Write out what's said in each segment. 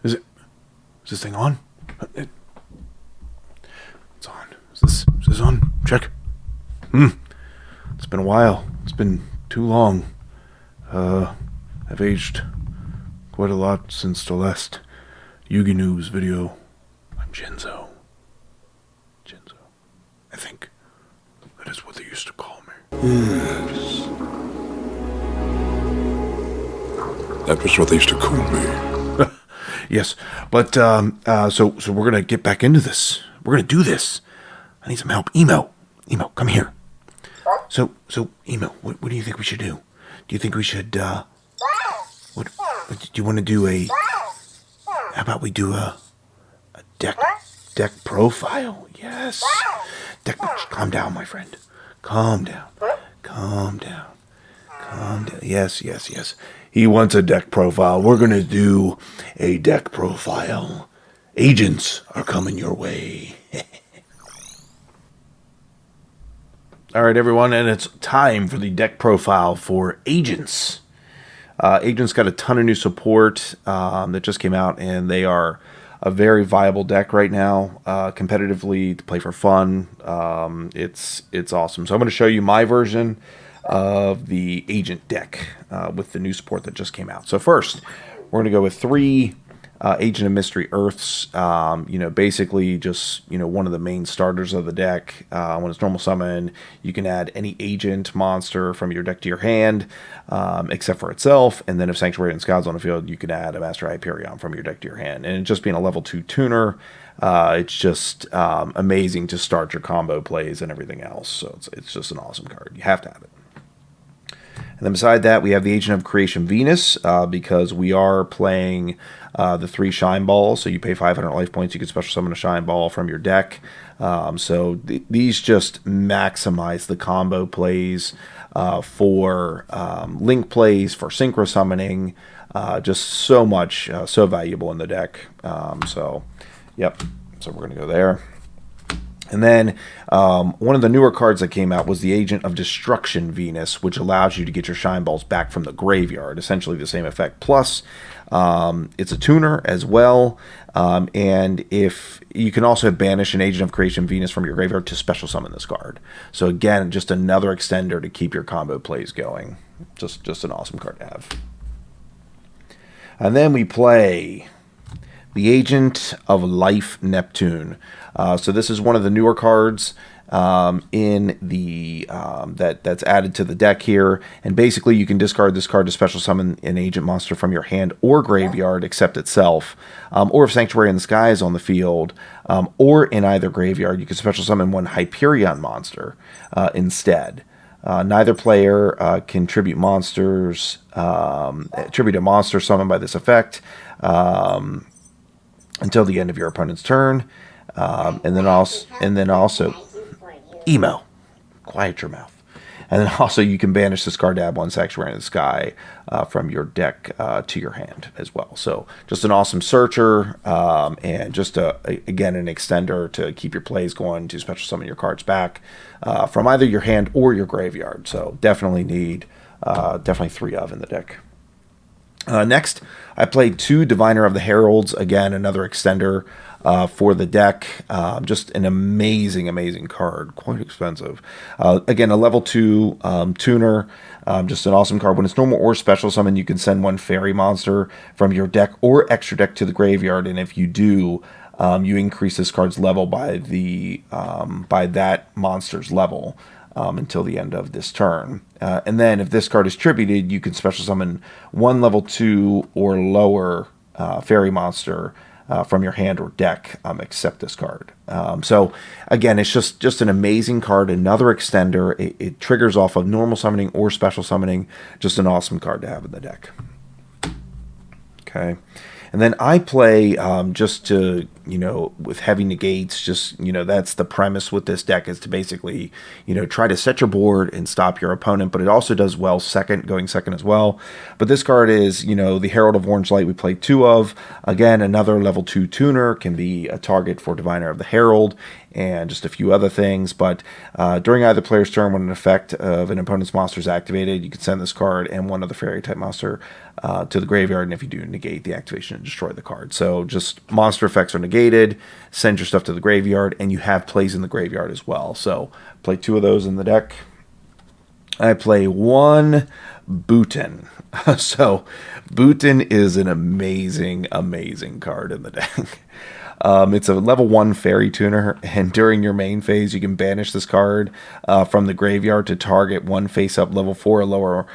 Is this thing on? It's on. Is this on? Check. It's been a while. It's been too long. I've aged quite a lot since the last Yugioh video. I'm Jinzo. I think that is what they used to call me. Yes. That was what they used to call me. Yes, but so we're gonna get back into this. We're gonna do this. I need some help. Emo, come here. So Emo, what do you think we should do? Do you think we should what do you want to do? How about we do a deck profile? Yes. Calm down, my friend. Calm down. Yes. He wants a deck profile. We're going to do a deck profile. Agents are coming your way. All right, everyone, and it's time for the deck profile for Agents. Agents got a ton of new support that just came out, and they are a very viable deck right now, competitively, to play for fun. It's awesome. So I'm going to show you my version of the Agent deck with the new support that just came out. So first, we're going to go with 3 Agent of Mystery Earths. Basically just, one of the main starters of the deck. When it's normal summon, you can add any agent monster from your deck to your hand, except for itself. And then if Sanctuary and Scout's on the field, you can add a Master Hyperion from your deck to your hand. And just being a level 2 tuner, it's just amazing to start your combo plays and everything else. So it's just an awesome card. You have to have it. And then beside that, we have the Agent of Creation Venus, because we are playing the 3 Shine Balls. So you pay 500 life points. You can special summon a Shine Ball from your deck. These just maximize the combo plays for link plays, for synchro summoning. Just so much, so valuable in the deck. Yep. So we're going to go there. And then one of the newer cards that came out was the Agent of Destruction Venus, which allows you to get your Shine Balls back from the graveyard. Essentially the same effect. Plus, it's a tuner as well. And if you can also banish an Agent of Creation Venus from your graveyard to special summon this card. So again, just another extender to keep your combo plays going. Just an awesome card to have. And then we play the Agent of Life Neptune. So this is one of the newer cards in the that's added to the deck here, and basically you can discard this card to special summon an agent monster from your hand or graveyard except itself, or if Sanctuary in the Sky is on the field, or in either graveyard, you can special summon one Hyperion monster instead. Neither player can tribute monsters, tribute a monster summoned by this effect until the end of your opponent's turn. And then also, Emo, quiet your mouth. And then also you can banish this card to add one Sanctuary in the Sky from your deck to your hand as well. So just an awesome searcher, and just again an extender to keep your plays going, to special summon your cards back from either your hand or your graveyard. So definitely need 3 of in the deck. Next, I played 2 Diviner of the Heralds. Again, another extender for the deck. Just an amazing card. Quite expensive. Again, a level 2 tuner. Just an awesome card. When it's normal or special summon, you can send one fairy monster from your deck or extra deck to the graveyard. And if you do, you increase this card's level by that monster's level. Until the end of this turn. And then if this card is tributed, you can special summon one level 2 or lower fairy monster from your hand or deck, except this card. So again, it's just an amazing card, another extender. It triggers off of normal summoning or special summoning. Just an awesome card to have in the deck. Okay. And then I play just to, with heavy negates, that's the premise with this deck, is to basically, try to set your board and stop your opponent. But it also does well going second as well. But this card is, the Herald of Orange Light we play 2 of. Again, another level 2 tuner, can be a target for Diviner of the Herald, and just a few other things. But during either player's turn, when an effect of an opponent's monster is activated, you can send this card and one other fairy type monster to the graveyard, and if you do, negate the activation destroy the card. So just monster effects are negated, send your stuff to the graveyard, and you have plays in the graveyard as well. So play 2 of those in the deck. I play 1 BHutan. So BHutan is an amazing, amazing card in the deck. It's a level 1 fairy tuner, and during your main phase, you can banish this card from the graveyard to target 1 face-up level 4 or lower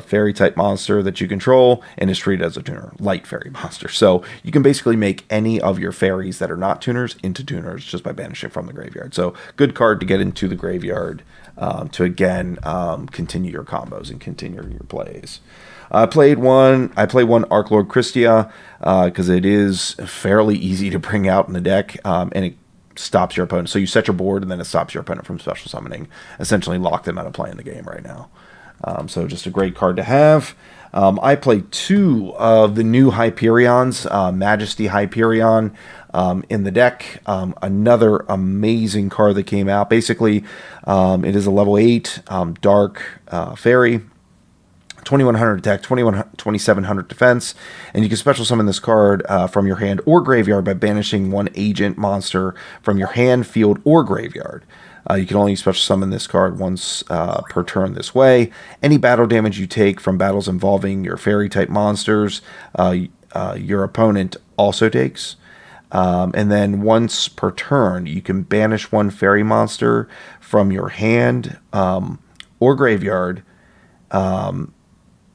fairy-type monster that you control, and is treated as a tuner, light fairy monster. So you can basically make any of your fairies that are not tuners into tuners just by banishing from the graveyard. So good card to get into the graveyard to, again, continue your combos and continue your plays. I play one Archlord Christia because it is fairly easy to bring out in the deck, and it stops your opponent. So you set your board, and then it stops your opponent from special summoning. Essentially lock them out of playing the game right now. So just a great card to have. I play 2 of the new Hyperions, Majesty Hyperion, in the deck. Another amazing card that came out. Basically, it is a level 8 dark fairy. 2100 attack, 2700 defense, and you can special summon this card from your hand or graveyard by banishing 1 agent monster from your hand, field, or graveyard. You can only special summon this card once per turn this way. Any battle damage you take from battles involving your fairy-type monsters, your opponent also takes. And then once per turn, you can banish 1 fairy monster from your hand or graveyard,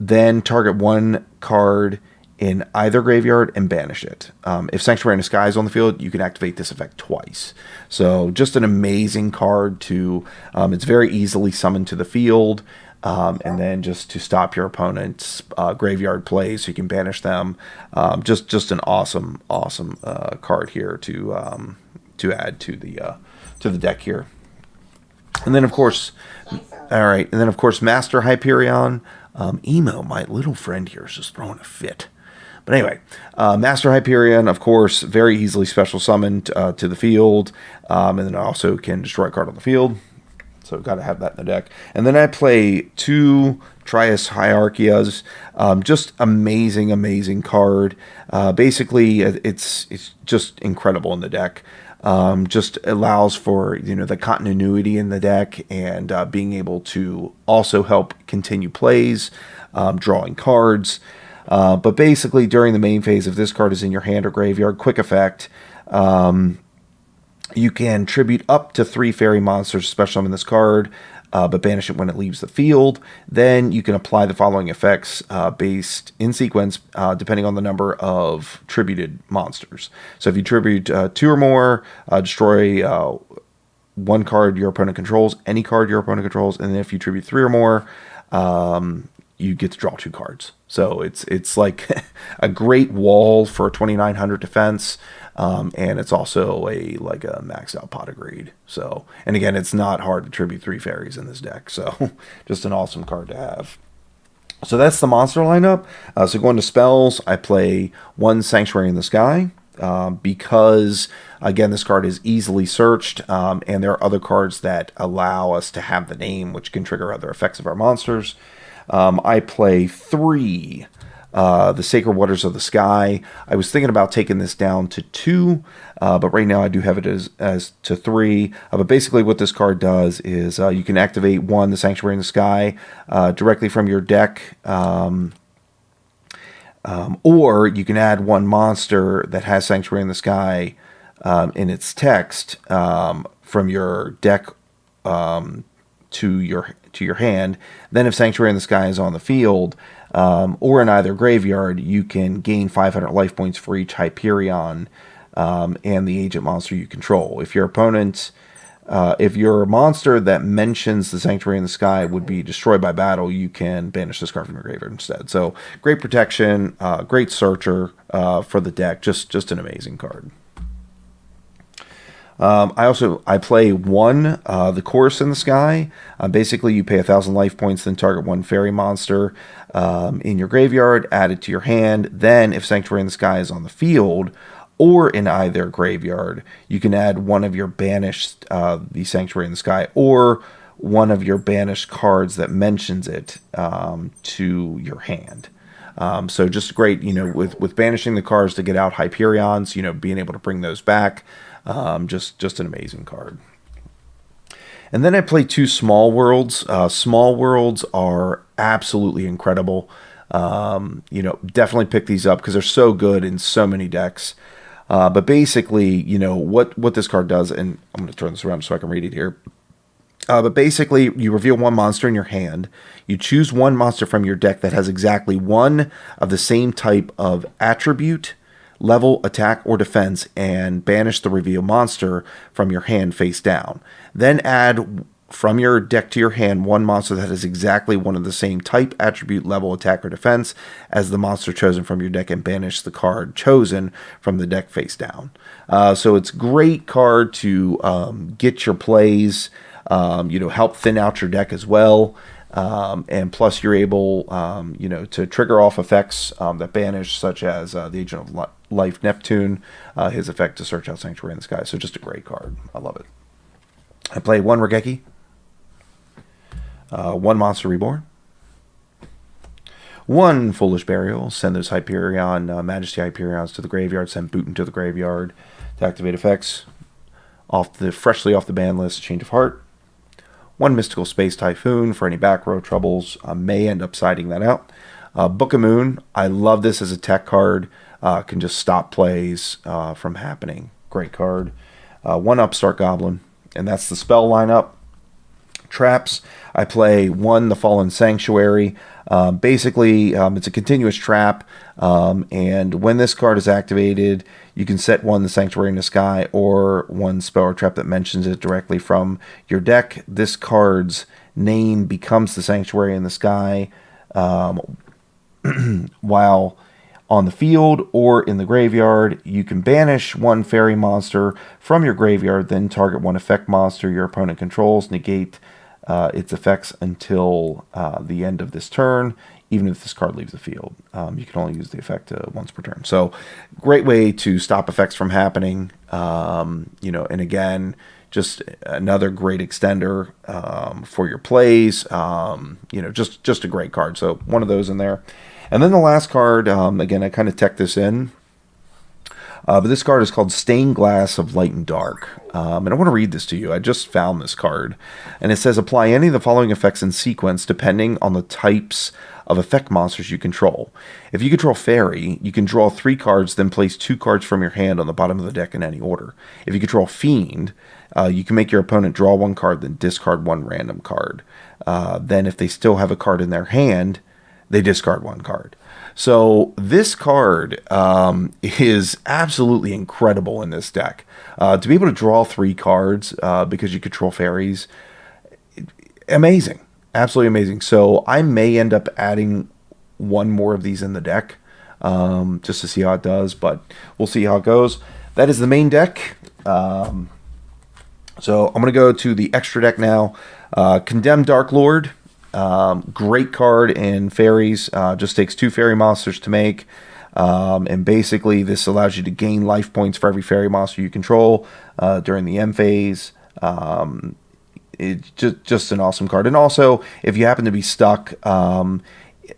then target 1 card in either graveyard and banish it. If Sanctuary in the Sky is on the field, you can activate this effect twice. So just an amazing card to, it's very easily summoned to the field, and then just to stop your opponent's graveyard plays, so you can banish them. Just an awesome card here to add to the deck here. And then of course, Master Hyperion. Emo, my little friend here, is just throwing a fit. But anyway, Master Hyperion, of course, very easily special summoned to the field, and then also can destroy a card on the field. So got to have that in the deck. And then I play 2 Trias Hierarchias. Just amazing card. Basically, it's just incredible in the deck. Just allows for, the continuity in the deck, and being able to also help continue plays, drawing cards. But basically, during the main phase, if this card is in your hand or graveyard, quick effect, you can tribute up to 3 fairy monsters, special summon this card, but banish it when it leaves the field. Then you can apply the following effects based in sequence, depending on the number of tributed monsters. So if you tribute 2 or more, destroy 1 card your opponent controls, any card your opponent controls, and then if you tribute 3 or more, you get to draw 2 cards. So it's like a great wall for 2900 defense. And it's also a maxed out pot of greed. So, and again, it's not hard to tribute 3 fairies in this deck. So just an awesome card to have. So that's the monster lineup. So going to spells, I play 1 Sanctuary in the Sky, because again, this card is easily searched, and there are other cards that allow us to have the name, which can trigger other effects of our monsters. I play 3 the Sacred Waters of the Sky. I was thinking about taking this down to 2, but right now I do have it as to 3. But basically what this card does is you can activate 1, the Sanctuary in the Sky, directly from your deck, or you can add 1 monster that has Sanctuary in the Sky in its text from your deck to your hand. Then if Sanctuary in the Sky is on the field, or in either graveyard, you can gain 500 life points for each Hyperion and the agent monster you control. If your opponent, if your monster that mentions the Sanctuary in the Sky would be destroyed by battle, you can banish this card from your graveyard instead. So great protection, great searcher for the deck. Just an amazing card. I play 1, the Chorus in the Sky. Basically, you pay 1,000 life points, then target 1 fairy monster in your graveyard, add it to your hand. Then, if Sanctuary in the Sky is on the field or in either graveyard, you can add 1 of your banished, the Sanctuary in the Sky, or 1 of your banished cards that mentions it to your hand. So just great, with banishing the cards to get out Hyperions, being able to bring those back. Just an amazing card. And then I play 2 Small Worlds. Small Worlds are absolutely incredible. Definitely pick these up because they're so good in so many decks. But basically, what this card does, and I'm going to turn this around so I can read it here. But basically, you reveal 1 monster in your hand. You choose 1 monster from your deck that has exactly 1 of the same type of attribute, level, attack, or defense, and banish the reveal monster from your hand face down. Then add from your deck to your hand 1 monster that has exactly 1 of the same type, attribute, level, attack, or defense as the monster chosen from your deck, and banish the card chosen from the deck face down. So it's a great card to get your plays, help thin out your deck as well. And plus you're able, to trigger off effects that banish, such as the Agent of Life Neptune, his effect to search out Sanctuary in the Sky. So just a great card. I love it. I play 1 Regeki, 1 Monster Reborn, 1 Foolish Burial. Send those Hyperion, Majesty Hyperions to the graveyard. Send BHutan to the graveyard to activate effects. Freshly off the ban list, Change of Heart. 1 Mystical Space Typhoon for any back row troubles. May end up siding that out. Book of Moon. I love this as a tech card. Can just stop plays from happening. Great card. 1 Upstart Goblin. And that's the spell lineup. Traps. I play 1 The Fallen Sanctuary. Basically, it's a continuous trap. And when this card is activated, you can set 1 The Sanctuary in the Sky, or 1 spell or trap that mentions it directly from your deck. This card's name becomes the Sanctuary in the Sky while on the field or in the graveyard. You can banish 1 fairy monster from your graveyard, then target 1 effect monster your opponent controls, negate its effects until the end of this turn, even if this card leaves the field. You can only use the effect once per turn. So great way to stop effects from happening. And again, just another great extender for your plays. Just a great card. So 1 of those in there. And then the last card, again, I kind of tech this in. But this card is called Stained Glass of Light and Dark. And I want to read this to you. I just found this card. And it says, apply any of the following effects in sequence depending on the types of effect monsters you control. If you control Fairy, you can draw 3 cards, then place 2 cards from your hand on the bottom of the deck in any order. If you control Fiend, you can make your opponent draw 1 card, then discard 1 random card. Then if they still have a card in their hand, they discard 1 card. So this card is absolutely incredible in this deck. To be able to draw 3 cards because you control fairies, amazing. Absolutely amazing. So I may end up adding 1 more of these in the deck just to see how it does, but we'll see how it goes. That is the main deck. So I'm going to go to the extra deck now. Condemn Dark Lord. Great card in fairies. Just takes 2 fairy monsters to make. And basically this allows you to gain life points for every fairy monster you control during the end phase. It's just an awesome card. And also, if you happen to be stuck,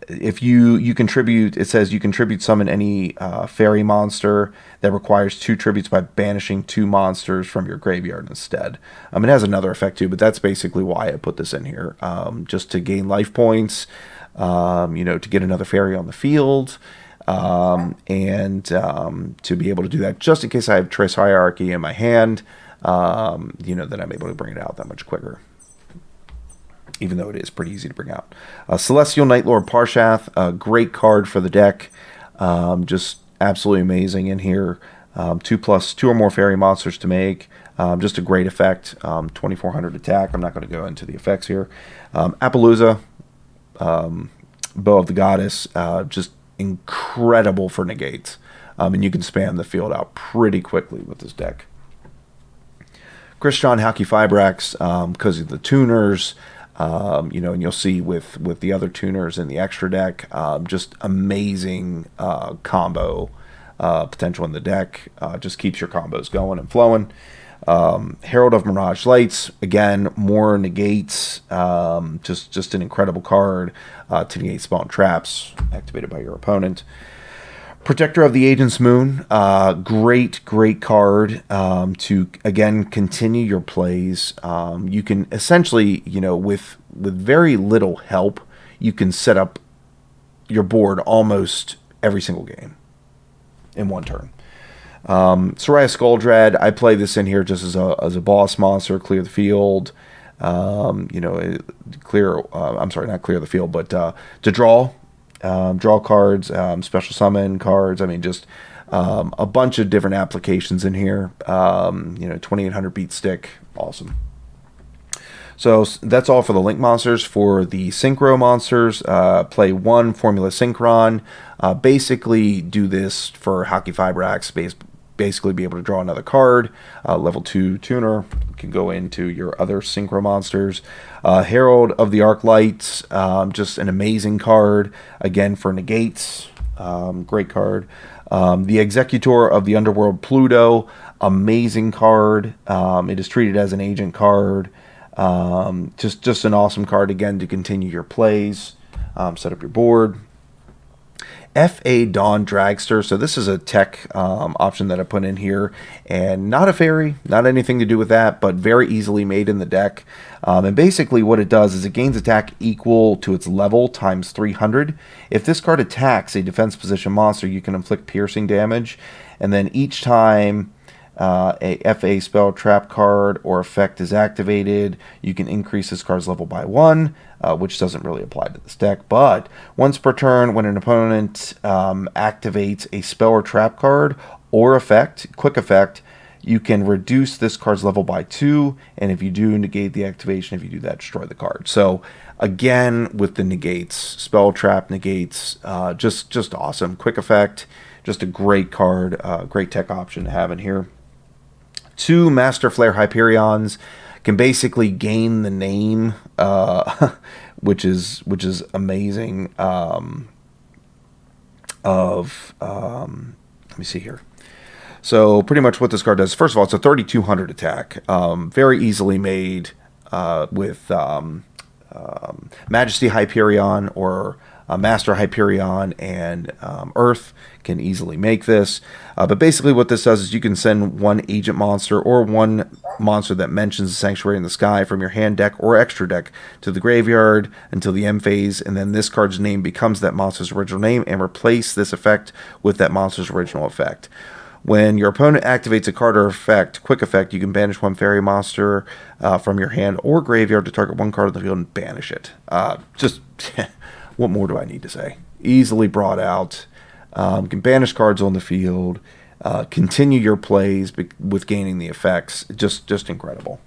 if you contribute, it says you contribute summon any fairy monster that requires 2 tributes by banishing 2 monsters from your graveyard instead. It has another effect too, but that's basically why I put this in here, just to gain life points, to get another fairy on the field, and to be able to do that just in case I have Trace Hierarchy in my hand, then I'm able to bring it out that much quicker. Even though it is pretty easy to bring out. Celestial Night Lord Parshath, a great card for the deck. Just absolutely amazing in here. 2 or more fairy monsters to make. Just a great effect. 2400 attack. I'm not going to go into the effects here. Appaloosa, Bow of the Goddess, just incredible for negates. And you can spam the field out pretty quickly with this deck. Christian Halki Fibrax, because of the tuners. And you'll see with the other tuners in the extra deck, just amazing combo potential in the deck. Just keeps your combos going and flowing. Herald of Mirage Lights, again, more negates, just an incredible card to negate spell and traps activated by your opponent. Protector of the Agent's Moon, great card to, again, continue your plays. You can essentially, with very little help, you can set up your board almost every single game in one turn. Soraya Skoldrad, I play this in here just as a boss monster, clear the field. I'm sorry, not clear the field, but to draw cards, special summon cards. I mean, just a bunch of different applications in here. 2800 beat stick, awesome. So that's all for the Link monsters. For the Synchro monsters, play 1 Formula Synchron. Basically do this for Hockey Fiber Axe, basically be able to draw another card. Level 2 tuner can go into your other Synchro monsters. Herald of the Arc Lights, just an amazing card, again for negates, great card. The Executor of the Underworld Pluto, amazing card. It is treated as an agent card. Just an awesome card, again, to continue your plays, set up your board. FA Dondragster. So this is a tech option that I put in here, and not a fairy, not anything to do with that, but very easily made in the deck. And basically what it does is it gains attack equal to its level times 300. If this card attacks a defense position monster, you can inflict piercing damage, and then each time a FA spell, trap card, or effect is activated, you can increase this card's level by 1, which doesn't really apply to this deck. But once per turn, when an opponent activates a spell or trap card or effect, quick effect, you can reduce this card's level by 2, and if you do negate the activation, if you do that, destroy the card. So again, with the negates, spell, trap, negates, just awesome. Quick effect, just a great card, great tech option to have in here. 2 Master Flare Hyperions can basically gain the name, which is amazing. Let me see here. So pretty much what this card does, first of all, it's a 3200 attack, very easily made with Majesty Hyperion or Master Hyperion and Earth can easily make this. But basically what this does is you can send 1 agent monster or 1 monster that mentions the Sanctuary in the Sky from your hand, deck, or extra deck to the graveyard until the end phase, and then this card's name becomes that monster's original name, and replace this effect with that monster's original effect. When your opponent activates a card or effect, quick effect, you can banish 1 fairy monster from your hand or graveyard to target 1 card on the field and banish it. Just what more do I need to say? Easily brought out. Can banish cards on the field. Continue your plays with gaining the effects. Just incredible.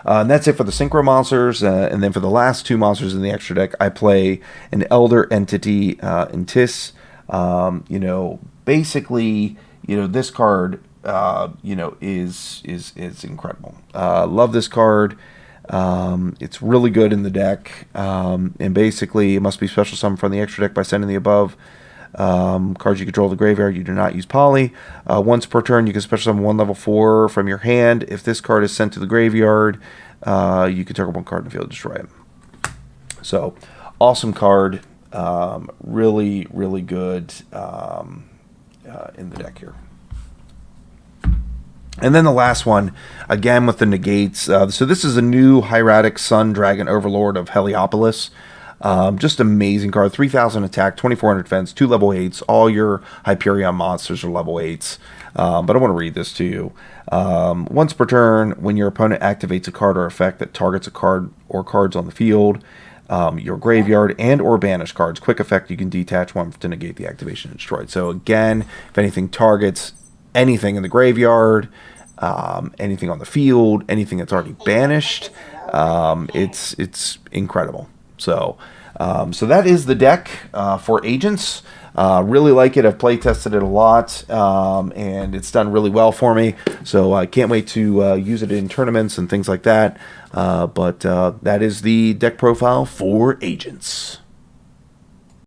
And that's it for the Synchro monsters. And then for the last 2 monsters in the extra deck, I play an Elder Entity in Tis. Basically, this card, is incredible. Love this card. It's really good in the deck. And basically, it must be special summoned from the extra deck by sending the above cards you control the graveyard. You do not use poly. Once per turn, you can special summon 1 level 4 from your hand. If this card is sent to the graveyard, you can target 1 card in the field and destroy it. So, awesome card. Really good in the deck here. And then the last one, again with the negates. So this is a new Hieratic Sun Dragon Overlord of Heliopolis. Just amazing card. 3000 attack, 2400 defense, 2 level 8s. All your Hyperion monsters are level 8s. But I want to read this to you. Once per turn, when your opponent activates a card or effect that targets a card or cards on the field, your graveyard and or banish cards, quick effect, you can detach 1 to negate the activation and destroy it. So again, if anything targets anything in the graveyard, anything on the field, anything that's already banished, it's incredible. So that is the deck for Agents. Really like it. I've play tested it a lot, and it's done really well for me. So I can't wait to use it in tournaments and things like that. But that is the deck profile for Agents.